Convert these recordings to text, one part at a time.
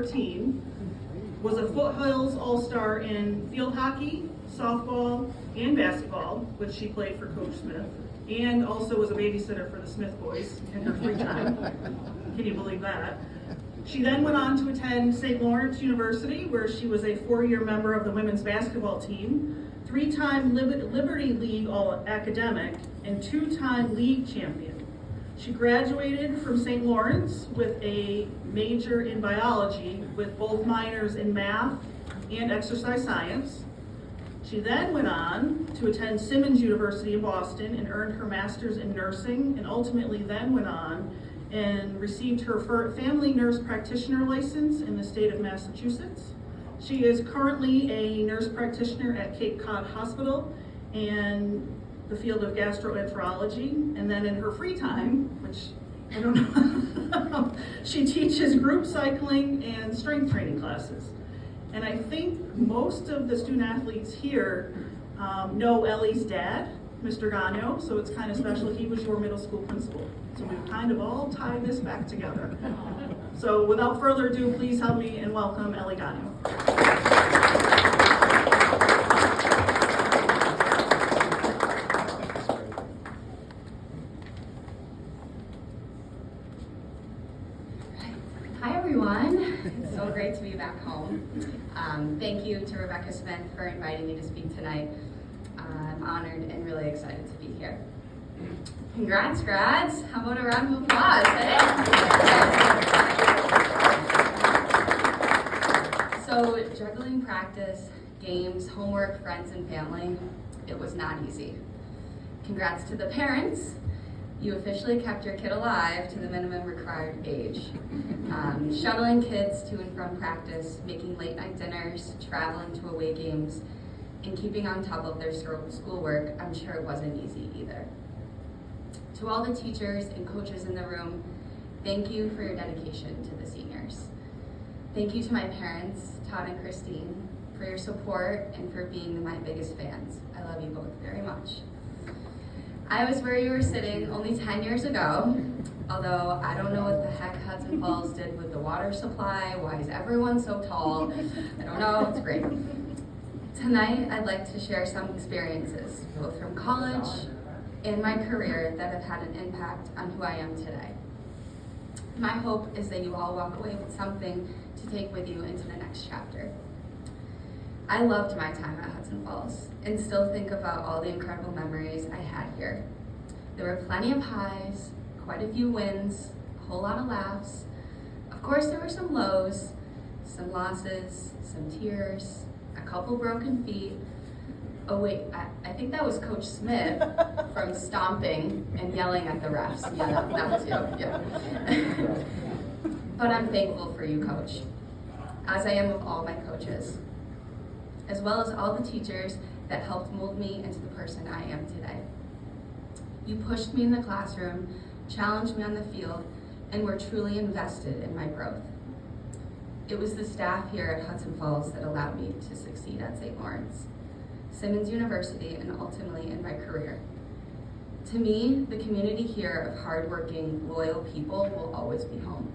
team, was a Foothills All-Star in field hockey, softball, and basketball, which she played for Coach Smith, and also was a babysitter for the Smith boys in her free time. Can you believe that? She then went on to attend St. Lawrence University, where she was a 4-year member of the women's basketball team, 3-time Liberty League All-Academic, and 2-time league champion. She graduated from St. Lawrence with a major in biology with both minors in math and exercise science. She then went on to attend Simmons University in Boston and earned her master's in nursing, and ultimately then went on and received her family nurse practitioner license in the state of Massachusetts. She is currently a nurse practitioner at Cape Cod Hospital and the field of gastroenterology, and then in her free time, which I don't know, she teaches group cycling and strength training classes. And I think most of the student athletes here know Ellie's dad, Mr. Gonyeau, so it's kind of special. He was your middle school principal. So we've kind of all tied this back together. So without further ado, please help me and welcome Ellie Gonyeau. It's so great to be back home. Thank you to Rebecca Smith for inviting me to speak tonight. I'm honored and really excited to be here. Congrats, grads. How about a round of applause, eh? So, juggling practice, games, homework, friends, and family, it was not easy. Congrats to the parents. You officially kept your kid alive to the minimum required age. Shuttling kids to and from practice, making late night dinners, traveling to away games, and keeping on top of their schoolwork, I'm sure it wasn't easy either. To all the teachers and coaches in the room, thank you for your dedication to the seniors. Thank you to my parents, Todd and Christine, for your support and for being my biggest fans. I love you both very much. I was where you were sitting only 10 years ago, although I don't know what the heck Hudson Falls did with the water supply. Why is everyone so tall? I don't know, it's great. Tonight, I'd like to share some experiences, both from college and my career, that have had an impact on who I am today. My hope is that you all walk away with something to take with you into the next chapter. I loved my time at Hudson Falls and still think about all the incredible memories I had here. There were plenty of highs, quite a few wins, a whole lot of laughs. Of course, there were some lows, some losses, some tears, a couple broken feet. Oh wait, I think that was Coach Smith from stomping and yelling at the refs. Yeah, that was you, yeah. But I'm thankful for you, Coach, as I am of all my coaches, as well as all the teachers that helped mold me into the person I am today. You pushed me in the classroom, challenged me on the field, and were truly invested in my growth. It was the staff here at Hudson Falls that allowed me to succeed at St. Lawrence, Simmons University, and ultimately in my career. To me, the community here of hardworking, loyal people will always be home.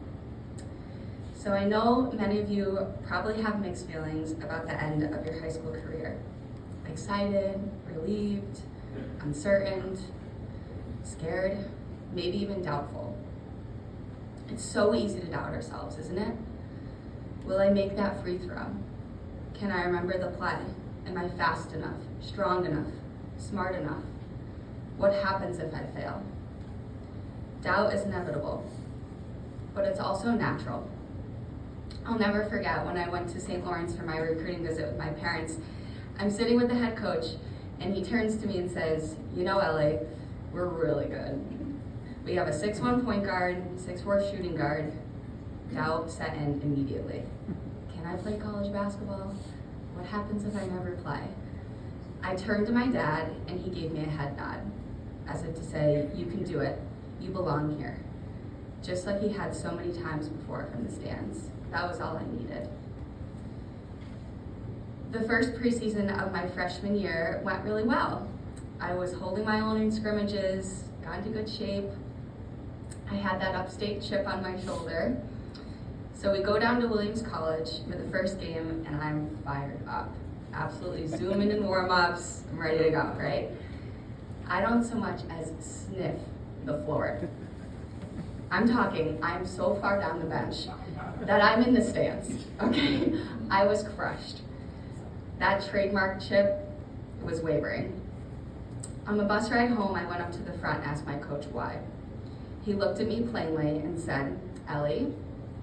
So I know many of you probably have mixed feelings about the end of your high school career. Excited, relieved, uncertain, scared, maybe even doubtful. It's so easy to doubt ourselves, isn't it? Will I make that free throw? Can I remember the play? Am I fast enough, strong enough, smart enough? What happens if I fail? Doubt is inevitable, but it's also natural. I'll never forget when I went to St. Lawrence for my recruiting visit with my parents. I'm sitting with the head coach, and he turns to me and says, "You know, Ellie, we're really good. We have a 6'1" point guard, 6'4" shooting guard." Doubt set in immediately. Can I play college basketball? What happens if I never play? I turned to my dad, and he gave me a head nod, as if to say, "You can do it. You belong here." Just like he had so many times before from the stands. That was all I needed. The first preseason of my freshman year went really well. I was holding my own in scrimmages, got into good shape. I had that upstate chip on my shoulder. So we go down to Williams College for the first game, and I'm fired up. Absolutely zooming in warm-ups, I'm ready to go, right? I don't so much as sniff the floor. I'm so far down the bench that I'm in the stands, okay? I was crushed. That trademark chip was wavering. On the bus ride home, I went up to the front and asked my coach why. He looked at me plainly and said, Ellie,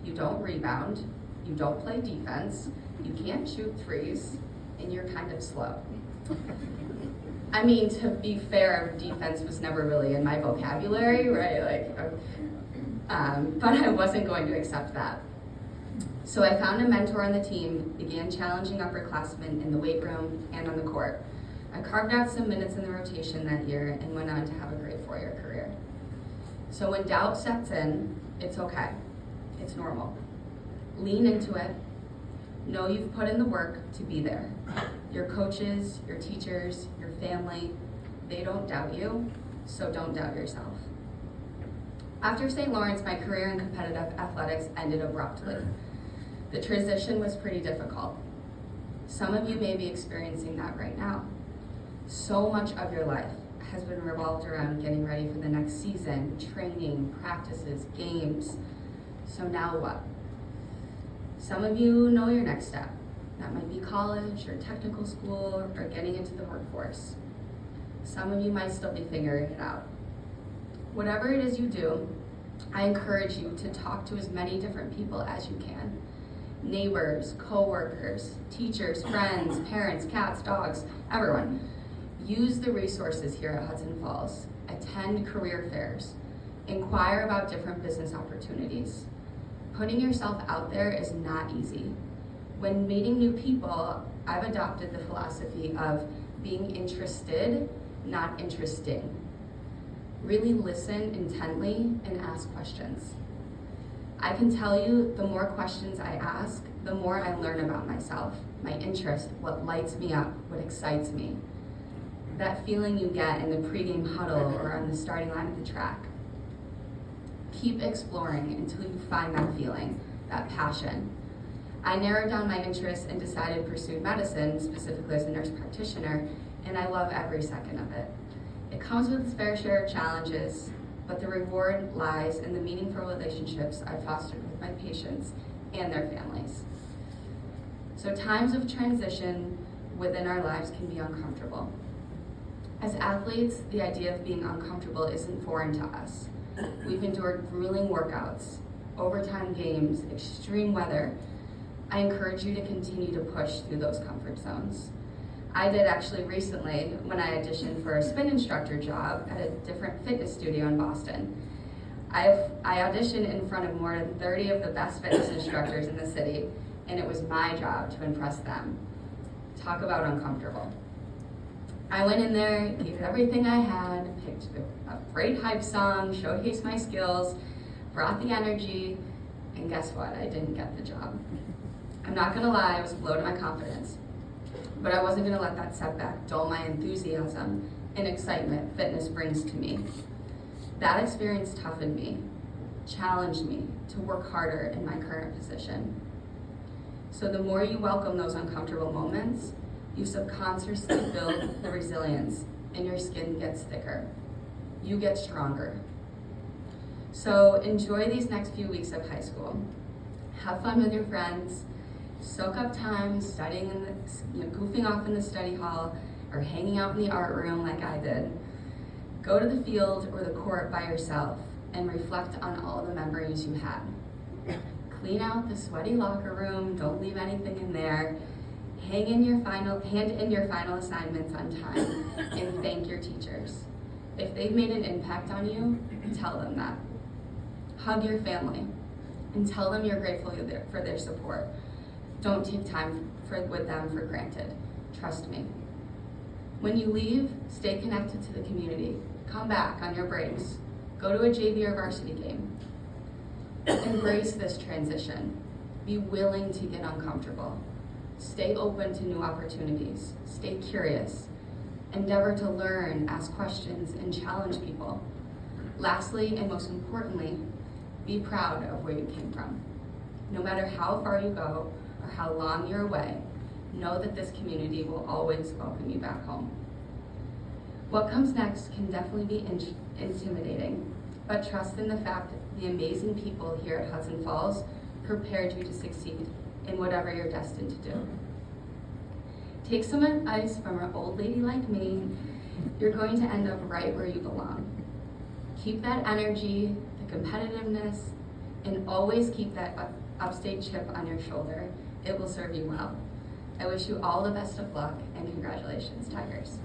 you don't rebound, you don't play defense, you can't shoot threes, and you're kind of slow. I mean, to be fair, defense was never really in my vocabulary, right? But I wasn't going to accept that. So I found a mentor on the team, began challenging upperclassmen in the weight room and on the court. I carved out some minutes in the rotation that year and went on to have a great 4-year career. So when doubt sets in, it's okay. It's normal. Lean into it. Know you've put in the work to be there. Your coaches, your teachers, your family, they don't doubt you, so don't doubt yourself. After St. Lawrence, my career in competitive athletics ended abruptly. The transition was pretty difficult. Some of you may be experiencing that right now. So much of your life has been revolved around getting ready for the next season, training, practices, games. So now what? Some of you know your next step. That might be college or technical school or getting into the workforce. Some of you might still be figuring it out. Whatever it is you do, I encourage you to talk to as many different people as you can. Neighbors, coworkers, teachers, friends, parents, cats, dogs, everyone. Use the resources here at Hudson Falls. Attend career fairs. Inquire about different business opportunities. Putting yourself out there is not easy. When meeting new people, I've adopted the philosophy of being interested, not interesting. Really listen intently and ask questions. I can tell you the more questions I ask, the more I learn about myself, my interest, what lights me up, what excites me. That feeling you get in the pregame huddle or on the starting line of the track. Keep exploring until you find that feeling, that passion. I narrowed down my interests and decided to pursue medicine, specifically as a nurse practitioner, and I love every second of it. It comes with its fair share of challenges, but the reward lies in the meaningful relationships I fostered with my patients and their families. So times of transition within our lives can be uncomfortable. As athletes, the idea of being uncomfortable isn't foreign to us. We've endured grueling workouts, overtime games, extreme weather. I encourage you to continue to push through those comfort zones. I did actually recently when I auditioned for a spin instructor job at a different fitness studio in Boston. I auditioned in front of more than 30 of the best fitness instructors in the city, and it was my job to impress them. Talk about uncomfortable. I went in there, gave it everything I had, picked a great hype song, showcased my skills, brought the energy, and guess what? I didn't get the job. I'm not gonna lie, I was blown to my confidence. But I wasn't gonna let that setback dull my enthusiasm and excitement fitness brings to me. That experience toughened me, challenged me to work harder in my current position. So the more you welcome those uncomfortable moments, you subconsciously build the resilience and your skin gets thicker. You get stronger. So enjoy these next few weeks of high school. Have fun with your friends. Soak up time studying goofing off in the study hall or hanging out in the art room like I did. Go to the field or the court by yourself and reflect on all the memories you had. Clean out the sweaty locker room, don't leave anything in there. Hand in your final assignments on time and thank your teachers. If they've made an impact on you, tell them that. Hug your family and tell them you're grateful for their support. Don't take time with them for granted. Trust me. When you leave, stay connected to the community. Come back on your breaks. Go to a JV or varsity game. Embrace this transition. Be willing to get uncomfortable. Stay open to new opportunities. Stay curious. Endeavor to learn, ask questions, and challenge people. Lastly, and most importantly, be proud of where you came from. No matter how far you go or how long you're away, know that this community will always welcome you back home. What comes next can definitely be intimidating, but trust in the fact that the amazing people here at Hudson Falls prepared you to succeed in whatever you're destined to do. Take some advice from an old lady like me. You're going to end up right where you belong. Keep that energy, the competitiveness, and always keep that upstate chip on your shoulder. It will serve you well. I wish you all the best of luck, and congratulations, Tigers.